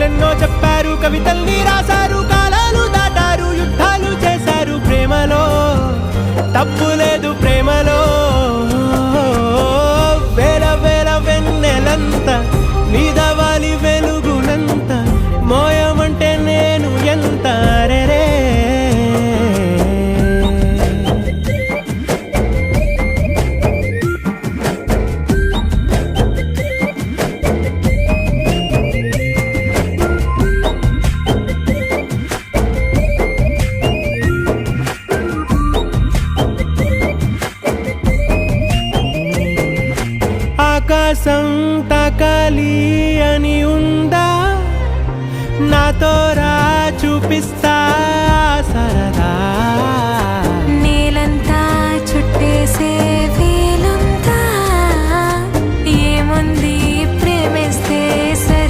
కథలెన్నో చెప్పారు, కవితల్ని రాశారు, కాలాలు దాటారు, యుద్ధాలు చేశారు. ప్రేమలో తప్పు లేదు, ప్రేమలో వేల వేల వెన్నెలంత నీదవాలి వెలుగునంత, మోయమంటే నేను ఎంత రే. ఆకాశం తాకాలి అని ఉందా, నాతో రా చూపిస్తా